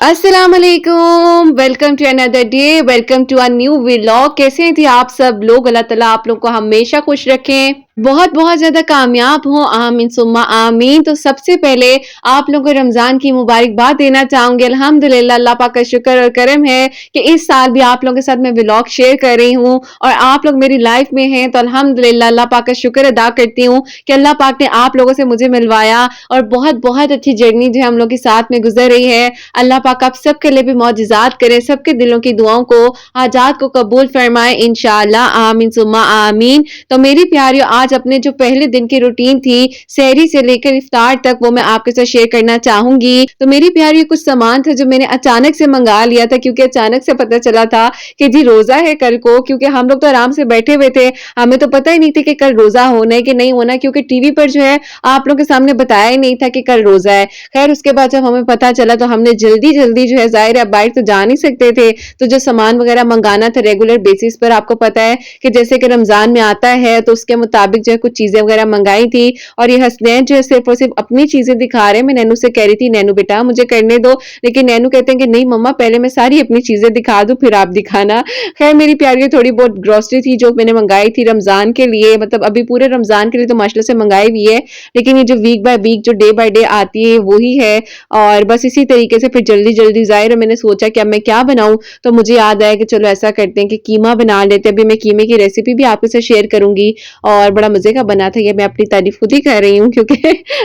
अस्सलाम वालेकुम, welcome to another day, welcome to a new vlog. कैसे हैं थी आप सब लोग? अल्लाह ताला आप लोग को हमेशा खुश रखें, बहुत बहुत ज्यादा कामयाब हो, आमीन सुम्मा आमीन। तो सबसे पहले आप लोगों को रमजान की मुबारकबाद देना चाहूंगी। अल्हम्दुलिल्लाह, अल्लाह पाक का शुक्र और करम है कि इस साल भी आप लोगों के साथ मैं व्लॉग शेयर कर रही हूँ और आप लोग मेरी लाइफ में हैं, तो अल्हम्दुलिल्लाह अल्लाह पाक का शुक्र अदा करती हूँ कि अल्लाह पाक ने आप लोगों से मुझे मिलवाया और बहुत बहुत अच्छी जर्नी जो हम लोग के साथ में गुजर रही है। अल्लाह पाक आप सबके लिए भी मौजिज़ात करे, सबके दिलों की दुआओं को, हाजात को कबूल फरमाए इंशाअल्लाह, आमीन सुम्मा आमीन। तो मेरी प्यारियों, आज अपने जो पहले दिन की रूटीन थी सहरी से लेकर इफ्तार तक, वो मैं आपके साथ शेयर करना चाहूंगी। तो मेरी प्यारियों, कुछ सामान था जो मैंने अचानक से मंगा लिया था, क्योंकि अचानक से पता चला था कि जी रोजा है कल को। क्योंकि हम लोग तो आराम से बैठे हुए थे, हमें तो पता ही नहीं था कि कल रोजा होना है कि नहीं होना, क्योंकि टीवी पर जो है आप लोग के सामने बताया ही नहीं था कि कल रोजा है। खैर, उसके बाद जब हमें पता चला तो हमने जल्दी जल्दी जो है, जाहिर है बाहर तो जा नहीं सकते थे, तो जो सामान वगैरह मंगाना था रेगुलर बेसिस पर, आपको पता है कि जैसे कि रमजान में आता है तो उसके मुताबिक जो है कुछ चीजें वगैरह मंगाई थी। और ये हसनैन जो है सिर्फ और सिर्फ अपनी चीजें दिखा रहे हैं। मैं नैनू से कह रही थी, नैनू बेटा मुझे करने दो, लेकिन नैनू कहते हैं कि नहीं मम्मा, पहले मैं सारी अपनी चीजें दिखा दूं फिर आप दिखाना। खैर, मेरी प्यारी थोड़ी बहुत ग्रोसरी थी जो मैंने मंगाई थी रमजान के लिए, मतलब अभी पूरे रमजान के लिए तो माशाल्लाह से मंगाई हुई है, लेकिन ये जो वीक बाय वीक जो डे बाय डे आती है वही है। और बस इसी तरीके से फिर जल्दी जल्दी जाहिर है मैंने सोचा कि अब मैं क्या बनाऊं, तो मुझे याद आया कि चलो ऐसा करते हैं कि कीमा बना लेते हैं। अभी मैं कीमे की रेसिपी भी आपके साथ शेयर करूंगी और बड़ा मजे का बना था। ये मैं अपनी तारीफ खुद ही कर रही हूँ क्योंकि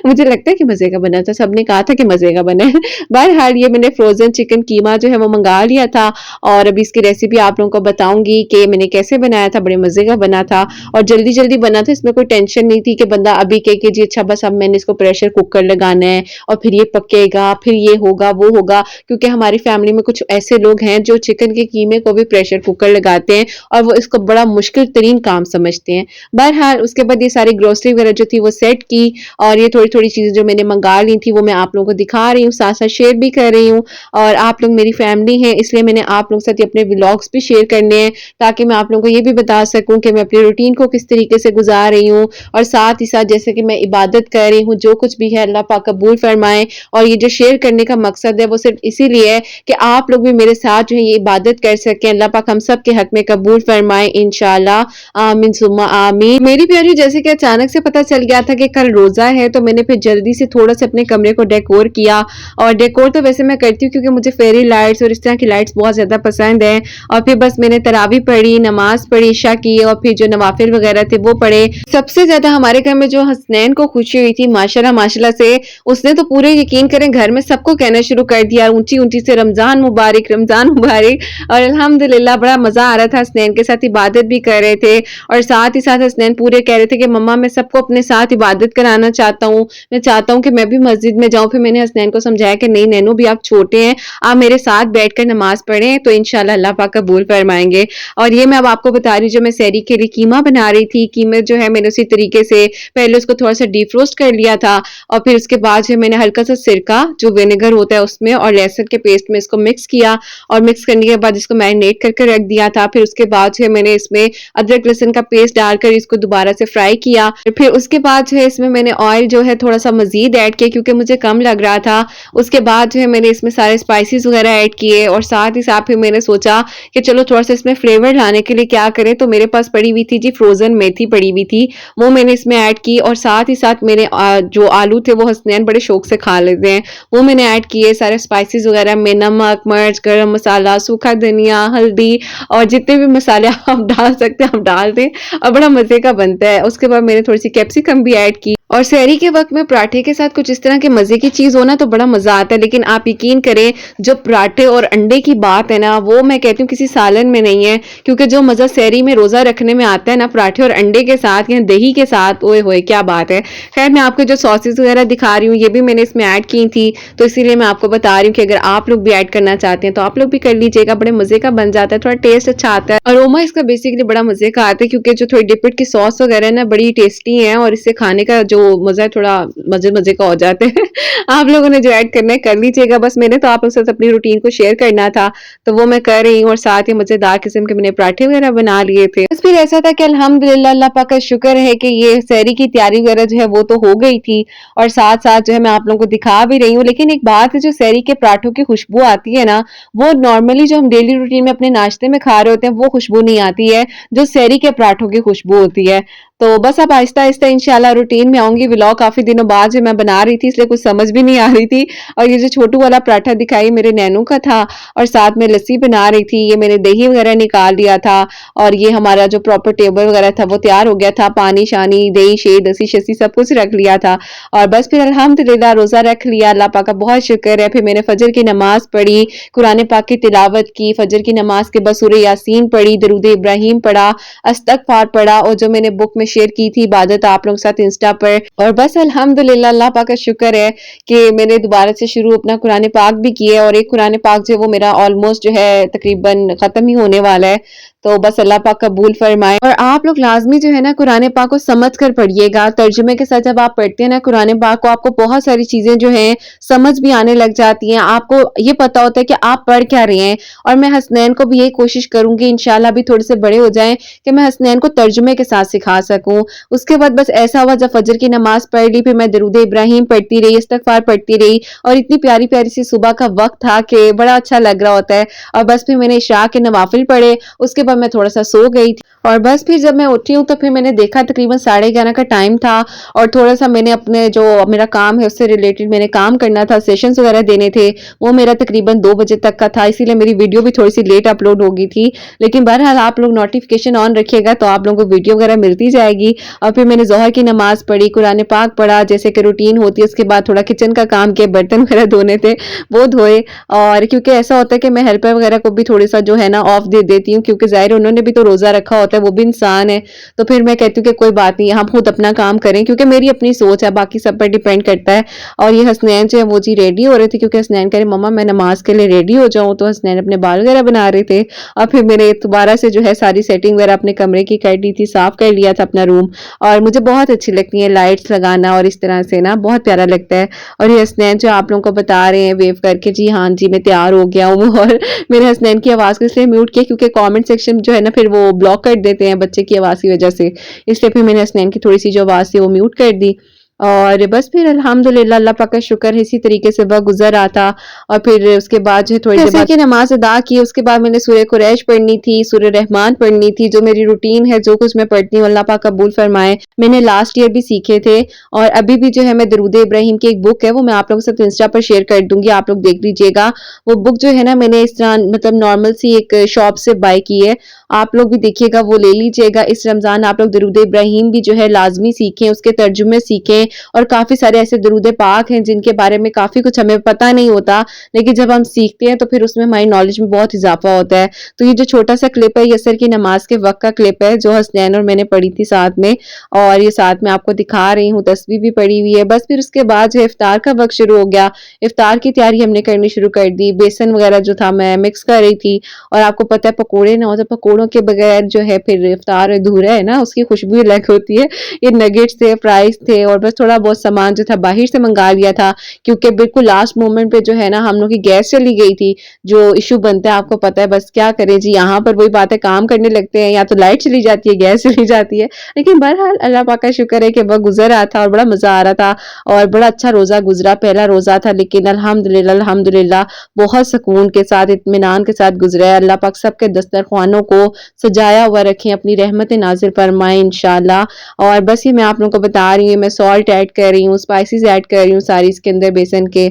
मुझे लगता है कि मजे का बना था, सबने कहा था कि मजे का बना है। बहरहाल, ये मैंने फ्रोजन चिकन कीमा जो है वो मंगा लिया था और अभी इसकी रेसिपी आप लोगों को बताऊंगी कि मैंने कैसे बनाया था। बड़े मजे का बना था और जल्दी जल्दी बना था, इसमें कोई टेंशन नहीं थी कि बंदा अभी कहे कि जी अच्छा बस अब मैंने इसको प्रेशर कुकर लगाना है और फिर ये पकेगा, फिर ये होगा वो होगा। क्योंकि हमारी फैमिली में कुछ ऐसे लोग हैं जो चिकन के कीमे को भी प्रेशर कुकर लगाते हैं और वो इसको बड़ा मुश्किल तरीन काम समझते हैं। बहरहाल, उसके बाद ये सारी ग्रोसरी वगैरह जो थी वो सेट की और ये थोड़ी थोड़ी चीजें जो मैंने मंगा ली थी वो मैं आप लोगों को दिखा रही हूँ, साथ साथ शेयर भी कर रही हूँ। और आप लोग मेरी फैमिली हैं, इसलिए मैंने आप लोगों के साथ अपने व्लॉग्स भी शेयर करने हैं, ताकि मैं आप लोगों को ये भी बता सकूं कि मैं अपनी रूटीन को किस तरीके से गुजार रही हूँ। और साथ ही साथ जैसे कि मैं इबादत कर रही हूँ, जो कुछ भी है अल्लाह पाक कबूल फरमाए। और ये जो शेयर करने का मकसद है वो सिर्फ इसीलिए है कि आप लोग भी मेरे साथ जो है ये इबादत कर सकें। अल्लाह पाक हम सब के हक में कबूल फरमाए इंशाल्लाह, आमीन सुम्मा आमीन। मेरी प्यारी, जैसे कि अचानक से पता चल गया था कि कल रोजा है, तो मैंने फिर जल्दी से थोड़ा सा अपने कमरे को डेकोर किया। और डेकोर तो वैसे मैं करती हूँ क्योंकि मुझे फेरी लाइट्स और इस तरह की लाइट्स बहुत ज्यादा पसंद है। और फिर बस मैंने तरावी पढ़ी, नमाज पढ़ी ईशा की, और फिर जो नवाफिल वगैरह थे वो पढ़े। सबसे ज्यादा हमारे घर में जो हसनैन को खुशी हुई थी माशाल्लाह माशाल्लाह से, उसने तो पूरे यकीन करें घर में सबको कहना शुरू कर दिया ऊंची ऊंची से, रमजान मुबारक रमजान मुबारक। और अल्हम्दुलिल्लाह बड़ा मजा आ रहा था, हसनैन के साथ इबादत भी कर रहे थे और साथ ही साथ हसनैन पूरे कह रहे थे कि मम्मा मैं सबको अपने साथ इबादत कराना चाहता हूँ, मैं चाहता हूँ कि मैं भी मस्जिद में जाऊँ। फिर मैंने हसनैन को समझाया कि नहीं नैनू, भी आप छोटे हैं, आप मेरे साथ बैठकर नमाज पढ़ें तो इंशाल्लाह अल्लाह पाक कबूल फरमाएंगे। और ये मैं अब आपको बता रही हूँ, जो मैं सहरी के लिए कीमा बना रही थी, कीमे जो है मैंने उसी तरीके से पहले उसको थोड़ा सा डीप रोस्ट कर लिया था और फिर उसके बाद जो मैंने हल्का सा सिरका जो विनेगर होता है उसमें और लहसुन के पेस्ट में इसको मिक्स किया और मिक्स करने के बाद इसको मैरिनेट करके रख दिया था। फिर उसके बाद जो है मैंने इसमें अदरक लहसुन का पेस्ट डालकर इसको दोबारा से फ्राई किया। फिर उसके बाद जो है इसमें मैंने ऑयल जो है थोड़ा सा मजीद ऐड किया क्योंकि मुझे कम लग रहा था। उसके बाद जो है मैंने इसमें सारे स्पाइसेस वगैरह ऐड किए और साथ ही साथ फिर मैंने सोचा कि चलो थोड़ा सा इसमें फ्लेवर लाने के लिए क्या करें, तो मेरे पास पड़ी हुई थी जी फ्रोजन मेथी पड़ी हुई थी, वो मैंने इसमें ऐड की। और साथ ही साथ मैंने जो आलू थे वो हसनैन बड़े शौक से खा लेते हैं, वो मैंने ऐड किए। सारे स्पाइसेस वगैरह में नमक, मिर्च, गरम मसाला, सूखा धनिया, हल्दी और जितने भी मसाले आप डाल सकते हैं आप डाल दें और बड़ा मजे का बनता है। उसके बाद मैंने थोड़ी सी कैप्सिकम भी ऐड की। और सहरी के वक्त में पराठे के साथ कुछ इस तरह के मजे की चीज हो ना तो बड़ा मजा आता है। लेकिन आप यकीन करें, जो पराठे और अंडे की बात है ना, वो मैं कहती हूँ किसी सालन में नहीं है, क्योंकि जो मजा सहरी में रोजा रखने में आता है ना पराठे और अंडे के साथ या दही के साथ, ओए होए क्या बात है। खैर, मैं आपको जो सॉसेस वगैरह दिखा रही हूँ ये भी मैंने इसमें ऐड की थी, तो इसीलिए मैं आपको बता रही हूँ कि अगर आप लोग भी ऐड करना चाहते हैं तो आप लोग भी कर लीजिएगा, बड़े मजे का बन जाता है, थोड़ा टेस्ट अच्छा आता है। अरोमा इसका बेसिकली बड़ा मजे का आता है क्योंकि जो थोड़ी डिपिट की सॉस वगैरह है ना बड़ी टेस्टी है और इससे खाने का जो मज़ा थोड़ा मज़े-मज़े का हो जाता है। आप लोगों ने जो ऐड करना है कर लीजिएगा, बस मैंने तो आप लोगों के साथ अपनी रूटीन को शेयर करना था, तो वो मैं कर रही हूँ और साथ ही मज़ेदार किस्म के मैंने पराठे वगैरह बना लिए थे। बस फिर ऐसा था कि अल्हम्दुलिल्लाह अल्लाह पाक का शुक्र है कि ये सहरी की तैयारी वगैरह जो है वो तो हो गई थी और साथ-साथ जो है मैं आप लोगों को दिखा भी रही हूँ। लेकिन एक बात है, जो सहरी के पराठों की खुशबू आती है ना, वो नॉर्मली जो हम डेली रूटीन में अपने नाश्ते में खा रहे होते हैं वो खुशबू नहीं आती है, जो सहरी के पराठों की खुशबू होती है। तो बस अब आहिस्ता-आहिस्ता इंशाल्लाह रूटीन में आऊँगी। व्लॉग काफ़ी दिनों बाद जो मैं बना रही थी, इसलिए कुछ समझ भी नहीं आ रही थी। और ये जो छोटू वाला पराठा दिखाई मेरे नैनू का था और साथ में लस्सी बना रही थी। ये मैंने दही वगैरह निकाल लिया था और ये हमारा जो प्रॉपर टेबल वगैरह था वो तैयार हो गया था। पानी-शानी, दही, शहद, लस्सी-शस्सी सब कुछ रख लिया था और बस फिर अल्हम्दुलिल्लाह रोज़ा रख लिया। अल्लाह पाक का बहुत शुक्र है। फिर मैंने फजर की नमाज़ पढ़ी, कुरान पाक की तिलावत की, फजर की नमाज़ के बाद सूरह यासीन पढ़ी, दरूद इब्राहीम पढ़ा, इस्तग़फ़ार पढ़ा और जो मैंने बुक में शेयर की थी इबादत आप लोगों के साथ इंस्टा पर। और बस अल्हम्दुलिल्लाह अल्लाह पाक का शुक्र है कि मैंने दोबारा से शुरू अपना कुरान पाक भी किया है और एक कुरान पाक जो है वो मेरा ऑलमोस्ट जो है तकरीबन खत्म ही होने वाला है। तो बस अल्लाह पाक कबूल फरमाए। और आप लोग लाजमी जो है ना कुरान पाक को समझ कर पढ़िएगा। तर्जुमे के साथ जब आप पढ़ते हैं ना कुरान पाक को, आपको बहुत सारी चीजें जो है समझ भी आने लग जाती हैं। आपको ये पता होता है कि आप पढ़ क्या रहे हैं। और मैं हसनैन को भी यही कोशिश करूंगी इंशाल्लाह भी थोड़े से बड़े हो जाएं कि मैं हसनैन को तर्जुमे के साथ सिखा सकूं। उसके बाद बस ऐसा हुआ, जब फजर की नमाज पढ़ ली, फिर मैं दरूद इब्राहीम पढ़ती रही, इस्तगफार पढ़ती रही और इतनी प्यारी प्यारी सी सुबह का वक्त था कि बड़ा अच्छा लग रहा होता है। और बस फिर मैंने इशा के नवाफिल पढ़े, उसके बाद मैं थोड़ा सा सो गई थी और बस फिर जब मैं उठी हूँ तो फिर मैंने देखा तकरीबन 11:30 का टाइम था और थोड़ा सा मैंने अपने जो मेरा काम है उससे रिलेटेड मैंने काम करना था, सेशंस वगैरह देने थे, वो मेरा तकरीबन 2 बजे तक का था, इसीलिए मेरी वीडियो भी थोड़ी सी लेट अपलोड हो गई थी। लेकिन बहरहाल आप लोग नोटिफिकेशन ऑन रखिएगा तो आप लोगों को वीडियो वगैरह मिलती जाएगी। और फिर मैंने जोहर की नमाज पढ़ी, कुरान पाक पढ़ा जैसे कि रूटीन होती है। उसके बाद थोड़ा किचन का काम किया, बर्तन वगैरह धोने थे वो धोए। और क्योंकि ऐसा होता है कि मैं हेल्पर वगैरह को भी थोड़ी सा जो है ना ऑफ दे देती हूँ, क्योंकि जाहिर उन्होंने भी तो रोजा रखा होता है, वो भी इंसान है। तो फिर मैं कहती हूँ कि कोई बात नहीं, हम खुद अपना काम करें, क्योंकि मेरी अपनी सोच है, बाकी सब पर डिपेंड करता है। और ये हसनैन जो है वो जी रेडी हो रहे थे, क्योंकि हसनैन कह रहे मम्मा मैं नमाज के लिए रेडी हो जाऊँ, तो हसनैन अपने बाल वगैरह बना रहे थे। और फिर मैंने दोबारा से जो है सारी सेटिंग वगैरह अपने कमरे की कर दी थी, साफ कर लिया था अपना रूम। और मुझे बहुत अच्छी लगती है लाइट्स लगाना और इस तरह से ना बहुत प्यारा लगता है। और ये हसनैन जो आप लोगों को बता रहे हैं वेव करके जी हाँ जी मैं तैयार हो गया हूँ। और मेरे हसनैन की आवाज़ को इसलिए म्यूट किया क्योंकि कमेंट सेक्शन जो है ना फिर वो ब्लॉक कर देते हैं बच्चे की आवाज़ की वजह से, इसलिए फिर मैंने हसनैन की थोड़ी सी जो आवाज़ थी वो म्यूट कर दी। और बस फिर अल्हम्दुलिल्लाह अल्लाह पाक का शुक्र है, इसी तरीके से वक़्त गुज़र रहा था। और फिर उसके बाद जो है थोड़ी देर बाद की नमाज़ अदा की, उसके बाद मैंने सूरह कुरैश पढ़नी थी, सूरह रहमान पढ़नी थी, जो मेरी रूटीन है, जो कुछ मैं पढ़ती हूँ अल्लाह पाक कबूल फरमाए। मैंने लास्ट ईयर भी सीखे थे और अभी भी जो है मैं दरूद इब्राहीम की एक बुक है वो मैं आप लोगों के साथ इंस्टा पर शेयर कर दूँगी, आप लोग देख लीजिएगा। वो बुक जो है ना मैंने इस तरह मतलब नॉर्मल सी एक शॉप से बाय की है, आप लोग भी देखिएगा वो ले लीजिएगा। इस रमज़ान आप लोग दरूद इब्राहीम भी जो है लाज़मी सीखें, उसके तर्जुमे सीखें। और काफ़ी सारे ऐसे दरूद पाक हैं जिनके बारे में काफ़ी कुछ हमें पता नहीं होता, लेकिन जब हम सीखते हैं तो फिर उसमें हमारी नॉलेज में बहुत इजाफा होता है। तो ये जो छोटा सा क्लिप है ये असर की नमाज के वक्त का क्लिप है, जो हसनैन और मैंने पढ़ी थी साथ में, और ये साथ में आपको दिखा रही हूँ, तस्वीर भी पड़ी हुई है। बस फिर उसके बाद जो इफ्तार का वक्त शुरू हो गया, इफ्तार की तैयारी हमने करनी शुरू कर दी। बेसन वगैरह जो था मैं मिक्स कर रही थी, और आपको पता है पकोड़े ना हो तो पकोड़ों के बगैर जो है फिर इफ्तार अधूरा है ना, उसकी खुशबू अलग होती है। ये नगेट्स थे, फ्राइज थे और बस थोड़ा बहुत सामान जो था बाहर से मंगा लिया था, क्योंकि बिल्कुल लास्ट मोमेंट पे जो है ना हम लोग की गैस चली गई थी, जो इशू बनता है आपको पता है। बस क्या करें जी, यहाँ पर वही बात है, काम करने लगते हैं या तो लाइट चली जाती है, गैस चली जाती है। लेकिन बहरहाल अल्लाह पाक का शुक्र है कि वह गुजर रहा था और बड़ा मजा आ रहा था और बड़ा अच्छा रोजा गुजरा। पहला रोजा था लेकिन अल्हम्दुलिल्लाह अल्हम्दुलिल्लाह बहुत सुकून के साथ, इत्मीनान के साथ गुजरा है। अल्लाह पाक सबके दस्तरखानों को सजाया हुआ रखें, अपनी रहमत नाजिल फरमाए इंशाल्लाह। और बस ये मैं आप लोगों को बता रही हूँ, मैं सॉल्ट ऐड कर रही हूँ, स्पाइसेस ऐड कर रही हूँ सारी इसके अंदर बेसन के।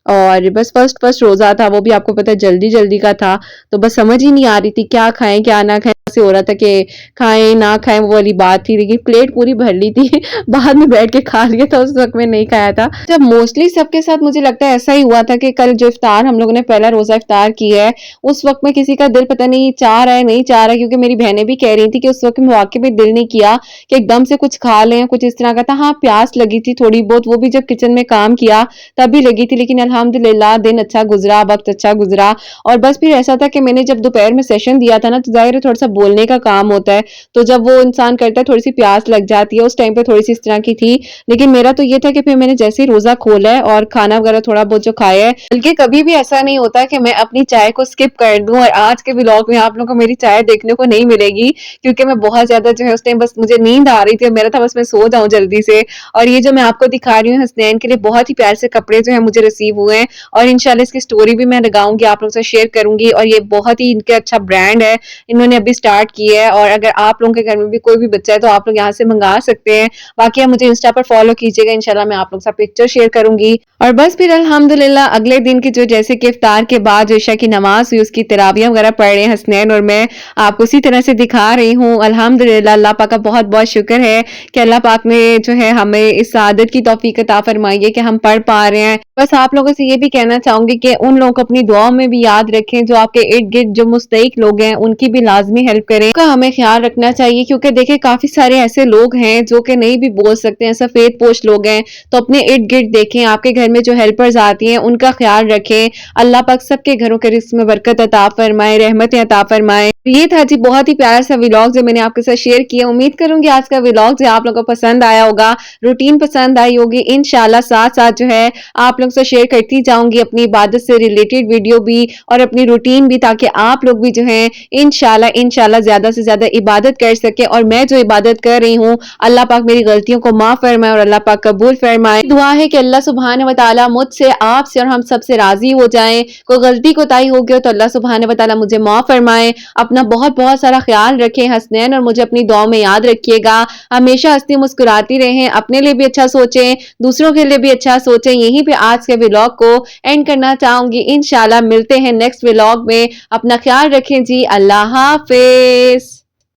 और बस फर्स्ट रोजा था, वो भी आपको पता है जल्दी जल्दी का था, तो बस समझ ही नहीं आ रही थी क्या खाएं क्या ना खाएं। ऐसे हो रहा था कि खाएं ना खाएं वो वाली बात थी, लेकिन प्लेट पूरी भर ली थी। बाद में बैठ के खा लिया था, उस वक्त में नहीं खाया था। जब मोस्टली सबके साथ मुझे लगता है ऐसा ही हुआ था कि कल जो इफ्तार हम लोगों ने पहला रोजा इफ्तार किया है, उस वक्त में किसी का दिल पता नहीं चाह रहा है नहीं चाह रहा है, क्योंकि मेरी बहनें भी कह रही थी कि उस वक्त में वाकई में दिल नहीं किया कि एकदम से कुछ खा लें, कुछ इस तरह का था। हाँ प्यास लगी थी थोड़ी बहुत, वो भी जब किचन में काम किया तभी लगी थी, लेकिन अल्हम्दुलिल्लाह दिन अच्छा गुज़रा, वक़्त अच्छा गुज़रा और बस फिर ऐसा था कि मैंने जब दोपहर में सेशन दिया था ना, तो ज़ाहिर है थोड़ा-सा बोलने का काम होता है, तो जब वो इंसान करता है थोड़ी-सी प्यास लग जाती है, उस टाइम पे थोड़ी-सी इस तरह की थी। लेकिन मेरा तो ये था कि फिर मैंने जैसे ही रोज़ा खोला है और खाना वगैरह थोड़ा बहुत जो खाया है, बल्कि कभी भी ऐसा नहीं होता कि मैं अपनी चाय को स्किप कर दूँ और आज के व्लॉग में आप लोगों को मेरी चाय देखने को नहीं मिलेगी, क्योंकि मैं बहुत ज़्यादा जो है उस टाइम बस मुझे नींद आ रही थी और मेरा था बस मैं सो जाऊँ जल्दी से। और ये जो मैं आपको दिखा रही हूँ हसनैन के लिए बहुत ही प्यारे से कपड़े जो है मुझे रिसीव हुए हैं और इंशाल्लाह इसकी स्टोरी भी मैं लगाऊंगी, आप लोगों से शेयर करूंगी। और ये बहुत ही इनके अच्छा ब्रांड है, इन्होंने अभी स्टार्ट किया है और अगर आप लोगों के घर में भी कोई भी बच्चा है तो आप लोग यहाँ से मंगा सकते हैं। बाकी आप मुझे इंस्टा पर फॉलो कीजिएगा, इंशाल्लाह मैं आप लोगों के साथ पिक्चर शेयर करूंगी। और बस फिर अल्हम्दुलिल्लाह अगले दिन की जो जैसे कि इफ्तार के बाद जो इशा की नमाज हुई उसकी तरावियां वगैरह पढ़ रहे हैं हसनैन और मैं, आपको उसी तरह से दिखा रही हूँ। अल्हम्दुलिल्लाह अल्लाह पाक का बहुत बहुत शुक्र है कि अल्लाह पाक ने जो है हमें इस आदत की तौफीक अता फरमाई है कि हम पढ़ पा रहे हैं। बस आप लोगों से ये भी कहना चाहूंगी कि उन लोगों को अपनी दुआओं में भी याद रखें जो आपके इर्द गिर्द जो मुस्तहिक लोग हैं, उनकी भी लाजमी हेल्प करें। उनका हमें ख्याल रखना चाहिए क्योंकि देखिए काफी सारे ऐसे लोग हैं जो कि नहीं भी बोल सकते हैं, सफेद पोश लोग हैं। तो अपने इर्द गिर्द देखें, आपके घर में जो हेल्पर्स आती हैं उनका ख्याल रखें। अल्लाह पाक सबके घरों के रिस्क में बरकत अता फरमाए, रहमतें अता फरमाए। ये था जी बहुत ही प्यारा सा व्लॉग जो मैंने आपके साथ शेयर किया। उम्मीद करूंगी आज का व्लॉग जो आप लोगों को पसंद आया होगा, रूटीन पसंद आई होगी। इंशाल्लाह साथ साथ जो है आप लोगों से शेयर करती जाऊंगी अपनी इबादत से रिलेटेड वीडियो भी और अपनी रूटीन भी, ताकि आप लोग भी जो है इंशाल्लाह इंशाल्लाह ज्यादा से ज्यादा इबादत कर सके। और मैं जो इबादत कर रही हूँ अल्लाह पाक मेरी गलतियों को माफ फरमाए और अल्लाह पाक कबूल फरमाए। दुआ है कि अल्लाह सुब्हान व तआला मुझसे, आपसे और हम सबसे राजी हो जाएं। कोई गलती कोताही हो गई तो अल्लाह सुब्हान व तआला मुझे माफ फरमाए। अपना बहुत बहुत सारा ख्याल रखें हसनैन और मुझे अपनी दुआओं में याद रखिएगा। हमेशा हंसती मुस्कुराती रहें, अपने लिए भी अच्छा सोचें, दूसरों के लिए भी अच्छा सोचें। यहीं पे आज के व्लॉग को एंड करना चाहूंगी। इंशाल्लाह मिलते हैं नेक्स्ट व्लॉग में। अपना ख्याल रखें जी, अल्लाह हाफिज।